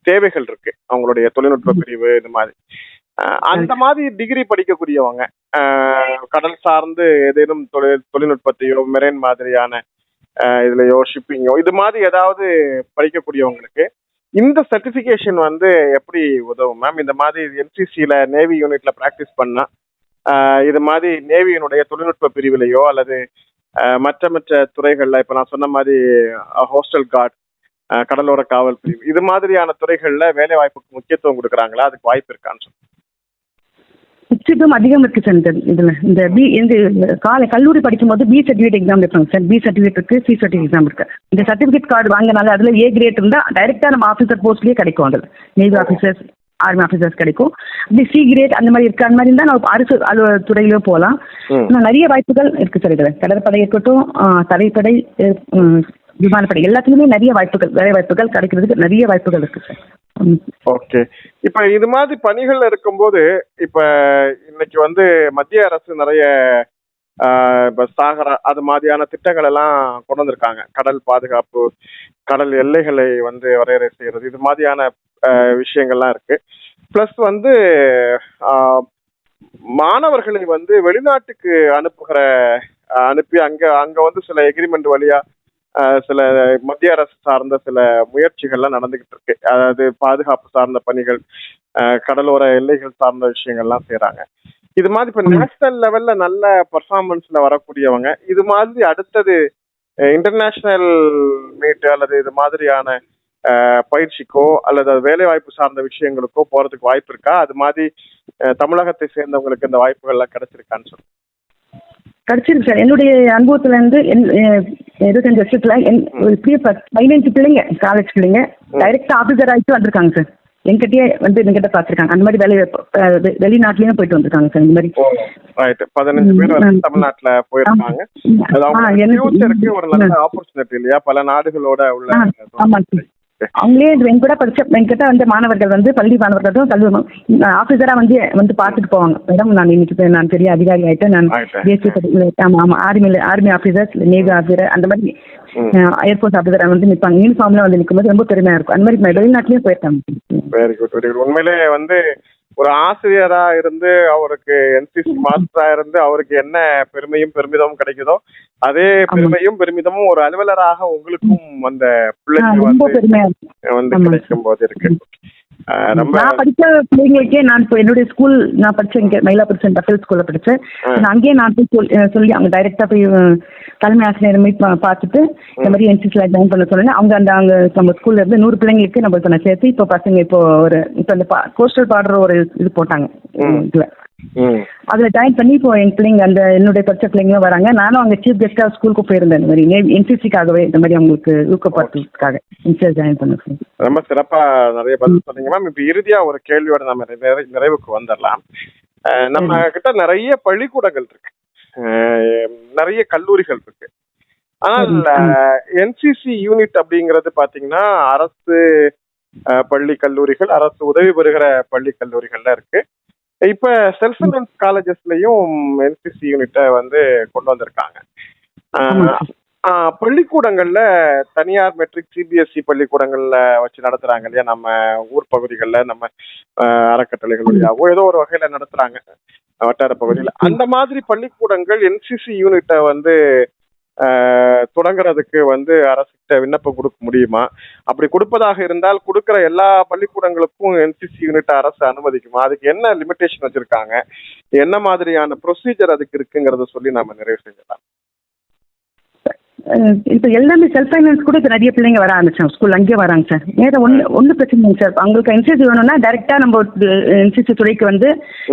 தேவைகள் இருக்கு. அவங்களுடைய தொழில்நுட்ப பிரிவு இது மாதிரி அந்த மாதிரி டிகிரி படிக்கக்கூடியவங்க கடல் சார்ந்து ஏதேனும் தொழில்நுட்பத்தையோ மெரைன் மாதிரியான இதுலயோ ஷிப்பிங்கோ இது மாதிரி ஏதாவது படிக்கக்கூடியவங்களுக்கு இந்த சர்டிபிகேஷன் வந்து எப்படி உதவும் மேம்? இந்த மாதிரி என்சிசியில நேவி யூனிட்ல பிராக்டிஸ் பண்ணா இது மாதிரி நேவியினுடைய தொழில்நுட்ப பிரிவிலையோ அல்லது மற்ற மற்ற துறைகள்ல இப்ப நான் சொன்ன மாதிரி ஹோஸ்டல் கார்டு, கடலோர காவல் பிரிவு, இது மாதிரியான துறைகள்ல வேலை வாய்ப்புக்கு முக்கியத்துவம் கொடுக்குறாங்களா? அதுக்கு வாய்ப்பு இருக்கான்னு சொல்லுங்க. முக்கியத்துவம் அதிகம் இருக்கு சார். இதுல இந்த கல்லூரி படிக்கும் போது பி சர்டிஃபிகேட் எக்ஸாம் வைப்பாங்க சார். பி சர்டிஃபிகேட் இருக்கு, சி சர்டிஃபிகேட் எக்ஸாம் இருக்கு. இந்த சர்டிஃபிகேட் கார்டு வாங்கினால அதுல ஏ கிரேட் இருந்தா டைரக்டா நம்ம ஆஃபீஸர் போஸ்ட்லயே கிடைக்கும். அதுல நேவி ஆஃபீஸர்ஸ், ஆர்மி ஆஃபீஸர்ஸ் கிடைக்கும். அப்படி சி கிரேட் அந்த மாதிரி இருக்கு. அந்த மாதிரி இருந்தா நம்ம அரசு துறையிலோ போகலாம். நிறைய வாய்ப்புகள் இருக்கு சார். இதுல கடற்படை இருக்கட்டும், தரைப்படை, விமானப்படை, எல்லாத்துலயுமே நிறைய வாய்ப்புகள், வேலை வாய்ப்புகள் கிடைக்கிறதுக்கு நிறைய வாய்ப்புகள் இருக்கு சார். ஓகே. இப்ப இது மாதிரி பணிகள் இருக்கும்போது இப்ப இன்னைக்கு வந்து மத்திய அரசு நிறைய இப்ப சாகரா அது மாதிரியான திட்டங்கள் எல்லாம் கொண்டு வந்திருக்காங்க. கடல் பாதுகாப்பு, கடல் எல்லைகளை வந்து வரையறை செய்யறது, இது மாதிரியான விஷயங்கள்லாம் இருக்கு. பிளஸ் வந்து மாணவர்களை வந்து வெளிநாட்டுக்கு அனுப்பி அங்க வந்து சில எக்ரிமெண்ட் வழியா சில மத்திய அரசு சார்ந்த சில முயற்சிகள்லாம் நடந்துகிட்டு இருக்கு. அதாவது பாதுகாப்பு சார்ந்த பணிகள், கடலோர எல்லைகள் சார்ந்த விஷயங்கள்லாம் செய்யறாங்க. இது மாதிரி இப்ப நேஷனல் லெவல்ல நல்ல பெர்ஃபார்மன்ஸ்ல வரக்கூடியவங்க இது மாதிரி அடுத்தது இன்டர்நேஷனல் மீட் அல்லது இது மாதிரியான பயிற்சிக்கோ அல்லது வேலை வாய்ப்பு சார்ந்த விஷயங்களுக்கோ போறதுக்கு வாய்ப்பு இருக்கா? அது மாதிரி தமிழகத்தை சேர்ந்தவங்களுக்கு இந்த வாய்ப்புகள் எல்லாம் கிடைச்சிருக்கான்னு சொல்லுங்க. கிடைச்சிருக்கு சார். என்னுடைய அனுபவத்துல இருந்து 25 வருஷத்துல இப்படியே 15 பிள்ளைங்க, காலேஜ் பிள்ளைங்க டைரக்டா ஆபீசர் ஆயிட்டு வந்திருக்காங்க சார். என்கிட்டயே வந்து என்கிட்ட பாத்துருக்காங்க. அந்த மாதிரி வெளிநாட்டுலயும் போயிட்டு வந்திருக்காங்க சார். இந்த மாதிரி 15 பேர் தமிழ்நாட்டுல போயிருக்காங்க. ஒரு நல்ல ஆப்பர்ச்சுனிட்டி இல்லையா பல நாடுகளோட உள்ள? ஆமா சார். அவங்களே என் கூட என்கிட்ட வந்து மாணவர்கள் வந்து பள்ளி மாணவர்களும் கல்லூரி ஆபீசரா வந்து பார்த்துட்டு போவாங்க. மேடம், நான் இன்னைக்கு நான் பெரிய அதிகாரி ஆயிட்டேன், நான் தேசிய ஆர்மி ஆபீசர், நேவி ஆபீசர், அந்த மாதிரி ஏர்போர்ட் ஆபீசரா வந்து நிற்பாங்க. யூனிஃபார்ம்ல வந்து நிற்கும் போது ரொம்ப பெருமையா இருக்கும். அந்த மாதிரி வெளிநாட்டிலயும் போயிருக்காங்க. Very good, very good. உண்மையிலே வந்து ஒரு ஆசிரியரா இருந்து அவருக்கு என்சிசி மாஸ்டரா இருந்து அவருக்கு என்ன பெருமையும் பெருமிதமும் கிடைக்குதோ அதே பெருமையும் பெருமிதமும் ஒரு அலுவலராக உங்களுக்கும் அந்த பிள்ளைக்கு வந்து கிடைக்கும் போது இருக்கு. நான் படிச்ச பிள்ளைங்களுக்கே நான் இப்போ என்னுடைய ஸ்கூல் நான் படிச்சேன், இங்கே மயிலாப்பூர் சென்ட் ரஃபேல் ஸ்கூல்ல படிச்சேன். அங்கேயே நான் போய் சொல்லி அவங்க டைரக்டா போய் தலைமை ஆசிரியர் மீட் பார்த்துட்டு இந்த மாதிரி என்சிசில ஜாயின் பண்ண சொன்னேன். அவங்க அங்க நம்ம ஸ்கூல்ல இருந்து 100 பிள்ளைங்களுக்கு நம்ம நான் சேர்த்து இப்போ பசங்க இப்போ இந்த கோஸ்டல் பார்டர் ஒரு இது போட்டாங்க இதுல, அதுல ஜாயின் பண்ணி இப்போ எங்க பிள்ளைங்க அந்த என்னுடைய படிச்ச பிள்ளைங்களும் வராங்க. நானும் அங்க சீஃப் கெஸ்டா ஸ்கூலுக்கு போயிருந்தேன். இந்த மாதிரி என்சிசிக்காகவே இந்த மாதிரி அவங்களுக்கு ஊக்கப்படுத்துறதுக்காக என்சிசி ஜாயின் பண்ண. ரொம்ப சிறப்பா நிறைய பதில் சொன்னீங்க மேம். இப்ப இறுதியா ஒரு கேள்வியோட நம்ம நிறைவுக்கு வந்துடலாம். நம்ம கிட்ட நிறைய பள்ளிக்கூடங்கள் இருக்கு, நிறைய கல்லூரிகள் இருக்கு. ஆனால் என்சிசி யூனிட் அப்படிங்கிறது பாத்தீங்கன்னா அரசு பள்ளி கல்லூரிகள், அரசு உதவி பெறுகிற பள்ளி கல்லூரிகள்ல இருக்கு. இப்ப செல்ஃப் ஃபைனான்ஸ் காலேஜஸ்லயும் என்சிசி யூனிட்டை வந்து கொண்டு வந்திருக்காங்க. பள்ளிக்கூடங்கள்ல தனியார் மெட்ரிக் சிபிஎஸ்இ பள்ளிக்கூடங்கள்ல வச்சு நடத்துறாங்க இல்லையா, நம்ம ஊர் பகுதிகளில் நம்ம அறக்கட்டளைகள் வழியாவோ ஏதோ ஒரு வகையில நடத்துறாங்க வட்டார பகுதியில். அந்த மாதிரி பள்ளிக்கூடங்கள் என்சிசி யூனிட்டை வந்து தொடங்குறதுக்கு வந்து அரசுகிட்ட விண்ணப்பம் கொடுக்க முடியுமா? அப்படி கொடுப்பதாக இருந்தால் கொடுக்கிற எல்லா பள்ளிக்கூடங்களுக்கும் என்சிசி யூனிட் அரசு அனுமதிக்குமா? அதுக்கு என்ன லிமிடேஷன் வச்சிருக்காங்க, என்ன மாதிரியான ப்ரொசீஜர் அதுக்கு இருக்குங்கிறத சொல்லி நாம நிறைவு செஞ்சலாம். இப்போ எல்லாமே செல்ஃப் ஃபைனான்ஸ் கூட இப்போ நிறைய பிள்ளைங்க வர ஆரம்பிச்சாங்க ஸ்கூல், அங்கேயே வராங்க சார். நேரம் ஒன்றும் பிரச்சனை இல்லைங்க சார். அவங்களுக்கு என்சிசி வேணும்னா டைரெக்டாக நம்ம என்சிசி துறைக்கு வந்து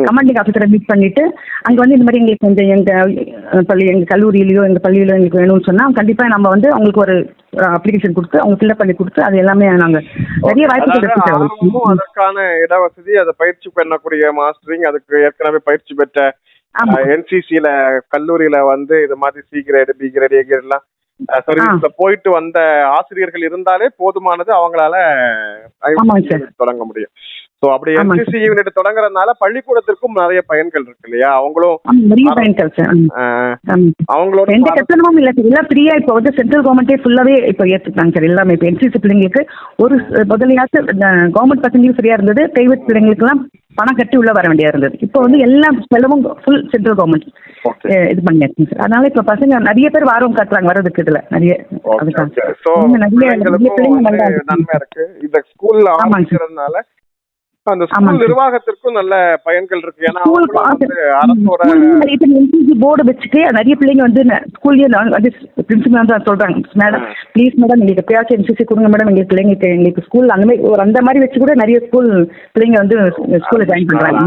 கமாண்டிங் ஆஃபீஸரை மீட் பண்ணிட்டு அங்கே வந்து இந்த மாதிரி எங்களுக்கு வந்து எங்கள் கல்லூரியிலையோ எங்கள் பள்ளியிலோ எங்களுக்கு வேணும்னு சொன்னால் கண்டிப்பாக நம்ம வந்து அவங்களுக்கு ஒரு அப்ளிகேஷன் கொடுத்து அவங்க ஃபில்அப் பண்ணி கொடுத்து அது எல்லாமே நாங்கள் நிறைய வாய்ப்பு. அதற்கான இடவசதி, அதை பயிற்சி பண்ணக்கூடிய மாஸ்டரிங், அதுக்கு ஏற்கனவே பயிற்சி பெற்ற என்சிசியில கல்லூரியில வந்து இது மாதிரி சி கிரேடு, பி கிரேடு, ஏ கிரேட் எல்லாம் சர்வீஸ்ல போயிட்டு வந்த ஆசிரியர்கள் இருந்தாலே போதுமானது, அவங்களால தொடங்க முடியும். சோ அப்படி என்சிசி யூனிட் தொடங்குறதுனால பள்ளிக்கூடத்திற்கும் நிறைய பயன்கள் இருக்கு இல்லையா? அவங்களும் நிறைய பயன்கள் சார். அவங்களோட எந்த கட்டணமும் இல்ல சார், எல்லாம் ஃப்ரீயா இப்போ வந்து சென்ட்ரல் கவர்மெண்டே ஃபுல்லாவே இப்போ ஏத்துட்டாங்க சார் எல்லாமே. இப்போ என்சிசி பிள்ளைங்களுக்கு ஒரு முதலையாச்சும் கவர்மெண்ட் பசங்களுக்கு ஃப்ரீயா இருந்தது, பிரைவேட் பிள்ளைங்களுக்கு எல்லாம் பணம் கட்டி உள்ள வர வேண்டியா இருந்தது. இப்போ வந்து எல்லா செலவும் ஃபுல் சென்ட்ரல் கவர்மெண்ட் இது பண்ணியாச்சுங்க சார். அதனால இப்ப பசங்க நிறைய பேர் ஆர்வம் காட்டுறாங்க வர்றதுக்கு. இதுல நிறைய நன்மை இருக்கு. இந்த ஸ்கூல்ல ஆரம்பிக்கிறதுனால அந்த ஸ்கூல் நிர்வாகத்திற்கும் நல்ல பயன்கள் இருக்கு. ஏன்னா அரசோட என்சிசி போர்டு வச்சுட்டு நிறைய பிள்ளைங்க வந்து ஸ்கூல்லயே பிரின்சிபல் தான் சொல்றாங்க, மேடம் ப்ளீஸ் மேடம் எங்களுக்கு எப்பயாச்சும் என்சிசி கொடுங்க மேடம், எங்களுக்கு பிள்ளைங்களுக்கு எங்களுக்கு ஸ்கூல் அந்த மாதிரி ஒரு அந்த மாதிரி வச்சு கூட நிறைய ஸ்கூல் பிள்ளைங்க வந்து ஸ்கூல்ல ஜாயின் பண்றாங்க.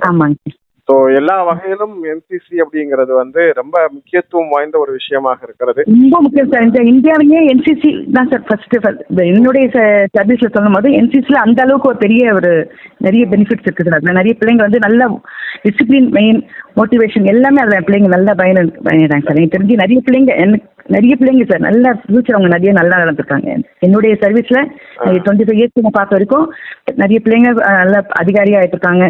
ஆமாங்க. ஸோ எல்லா வகையிலும் என்சிசி அப்படிங்கிறது வந்து ரொம்ப முக்கியத்துவம் வாய்ந்த ஒரு விஷயமாக இருக்கிறது. ரொம்ப முக்கியம் சார். இந்த இந்தியாவிலேயே என்சிசி தான் சார் ஃபர்ஸ்ட். என்னுடைய சர்வீஸ்ல சொல்லும் போது என்சிசில அந்த அளவுக்கு ஒரு பெரிய ஒரு நிறைய பெனிஃபிட்ஸ் இருக்குது. அதுல நிறைய பிள்ளைங்க வந்து நல்ல டிசிப்ளின், மெயின் மோட்டிவேஷன் எல்லாமே அதுல பிள்ளைங்க நல்ல பயணிடாங்க சார். எனக்கு தெரிஞ்சு நிறைய பிள்ளைங்க சார் நல்ல ஃபியூச்சர் அவங்க நிறைய நல்லா நடந்துருக்காங்க. என்னுடைய சர்வீஸ்ல 25 இயர்ஸ் நான் பார்த்த வரைக்கும் நிறைய பிள்ளைங்க நல்ல அதிகாரியா ஆயிட்டு இருக்காங்க.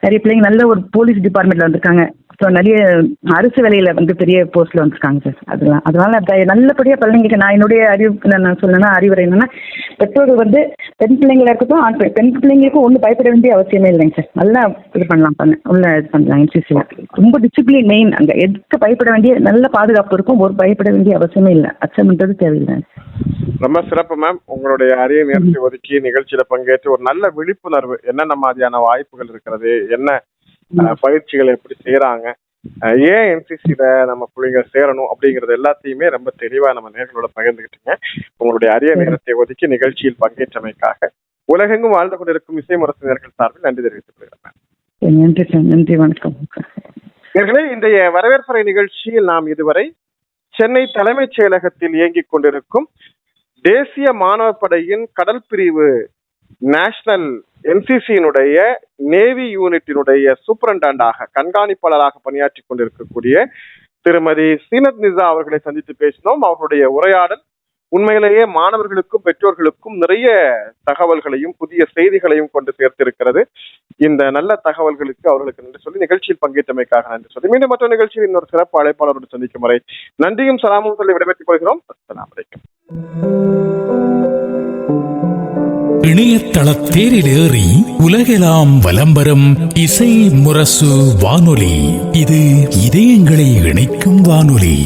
நிறைய பிள்ளைங்க நல்ல ஒரு போலீஸ் டிபார்ட்மெண்ட்ல வந்திருக்காங்க. ஸோ நிறைய அரசு வேலையில வந்து பெரிய போஸ்ட்ல வந்திருக்காங்க சார். அதனால நல்லபடியா பிள்ளைங்களுக்கு நான் என்னுடைய நான் சொல்லணும்னா அறிவுரை என்னன்னா, பெற்றோர்கள் வந்து பெண் பிள்ளைங்களா இருக்கட்டும் பெண் பிள்ளைங்களுக்கும் ஒன்றும் பயப்பட வேண்டிய அவசியமே இல்லைங்க சார். நல்லா இது பண்ணலாம் உள்ள இது பண்ணலாம். என்சிசில ரொம்ப டிசிப்ளின் மெயின். அங்க எதுக்கு பயப்பட வேண்டிய நல்ல பாதுகாப்பு இருக்கும். ஒரு பயப்பட வேண்டிய அவசியமே இல்லை. அச்சம்ன்றது தேவையில்லை. ரொம்ப சிறப்பு மேம். உங்களுடைய அரிய நேரத்தை ஒதுக்கி நிகழ்ச்சியில பங்கேற்று ஒரு நல்ல விழிப்புணர்வு, என்னென்ன மாதிரியான வாய்ப்புகள் இருக்கிறது, என்ன பயிற்சிகள் எப்படி செய்யறாங்க, ஏன் என்சிசில நம்ம பிள்ளைங்க சேரணும் அப்படிங்கறது எல்லாத்தையுமே ரொம்ப தெளிவா நம்ம நேர்களோட பகிர்ந்துகிட்டீங்க. உங்களுடைய அரிய நேரத்தை ஒதுக்கி நிகழ்ச்சியில் பங்கேற்றமைக்காக உலகெங்கும் வாழ்ந்து கொண்டிருக்கும் இசை முரசு நேர்கள் சார்பில் நன்றி தெரிவித்துக் கொள்கிறேன். நன்றி சார். நன்றி, வணக்கம். நேர்களே, இன்றைய வரவேற்பறை நிகழ்ச்சியில் நாம் இதுவரை சென்னை தலைமைச் செயலகத்தில் இயங்கிக் கொண்டிருக்கும் தேசிய மாணவர் படையின் கடல் பிரிவு நேஷனல் என்சிசியினுடைய நேவி யூனிட்டினுடைய சூப்பரண்டாக கண்காணிப்பாளராக பணியாற்றி கொண்டிருக்கக்கூடிய திருமதி சீனத் நிசா அவர்களை சந்தித்து பேசினோம். அவர்களுடைய உரையாடல் உண்மையிலேயே மாணவர்களுக்கும் பெற்றோர்களுக்கும் நிறைய தகவல்களையும் புதிய செய்திகளையும் கொண்டு சேர்த்திருக்கிறது. இந்த நல்ல தகவல்களுக்கு அவர்களுக்கு நன்றி சொல்லி நிகழ்ச்சியில் பங்கேற்றமைக்காக நன்றி சொல்லி மீண்டும் மற்ற நிகழ்ச்சியில் இன்னொரு சிறப்பு அழைப்பாளரோடு சந்திக்கும் வரை நன்றியும் சலாமும் சொல்லி விடைபெற்றுக் கொள்கிறோம். அஸ்ஸலாமு அலைக்கும். இணையதள தேரிலேறி உலகெல்லாம் வலம்பெறும் இசை முரசு வானொலி. இது இதயங்களை இணைக்கும் வானொலி.